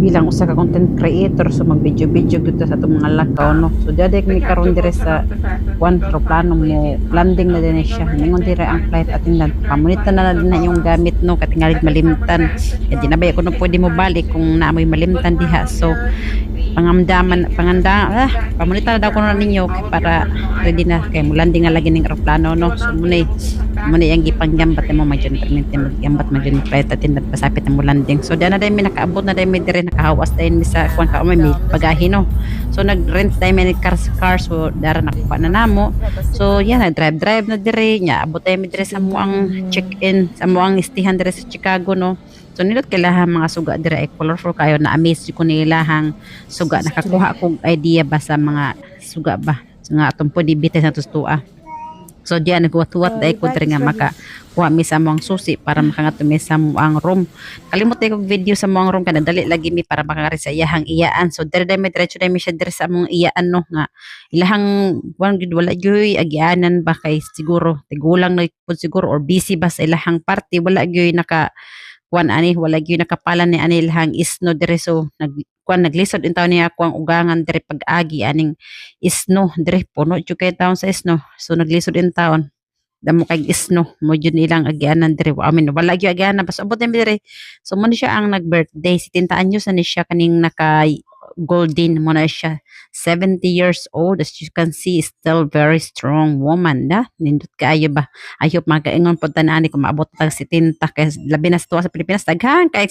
bilang usa ka content creator so mag-video-video gyud ta sa atong mga lakaw no. So dili mi karon dire sa kuan plano mo landing na din siya. Ningon dire ang flight attendant. Pamunita na din na yung gamit no katingalig malimtan. E di na ba ko no pwede mo balik kung naamoy malimtan diha. So pamunita na daw ko na ninyo para ready na kay mo landing na lagi ning eroplano no. So muna yung gipanggambat mo magyon perminti maggambat magyon flight attendant pasapit na mo landing. So dana dai mi nakaabot na dai mi dire nakahawas dai mi sa kuan ka may bagahe no. So nag-rent dai mi car so dara nakuha na namo. So yan drive na dire nya abot dai mi dire sa muang check-in sa muang istihan dire sa Chicago no. So nilot kailangan mga suga dire ay colorful kayo na amaze ko nilahang suga nakakuha kog idea ba sa mga suga ba so, nga atong pwede bitin sa tustua. So diyan nagwat-wat dai ko dire nga maka kuha mi sa moang susi para makangato mi sa moang room. Kalimot tay kog video sa moang room kana dali lagi mi para makakari sa iyahang iyaan. So dire dai mi diretso dai mi siya dire sa among iyaan no nga ilahang wan gid wala gyoy agianan ba kay siguro tigulang na pud siguro or busy ba sa ilahang party wala gyoy naka kuan ani wala gyud nakapalan ni ani lahang isno dire so naglisod in taon niya ako ang ugangan dire pag-agi aning isno dire puno jud kay taon sa isno so naglisod in taon damo kay isno mo jud nilang agianan dire wa amin wala gyud agianan basta abot mi dire so mo ni siya ang nag-birthday 70 anyos na ni siya kaning naka golden mo na siya 70 years old as you can see still very strong woman na nindot kaayo ba ayop magaingon pud tanani kung maabot tag 70 kay labi na sa tuwa sa Pilipinas daghan kay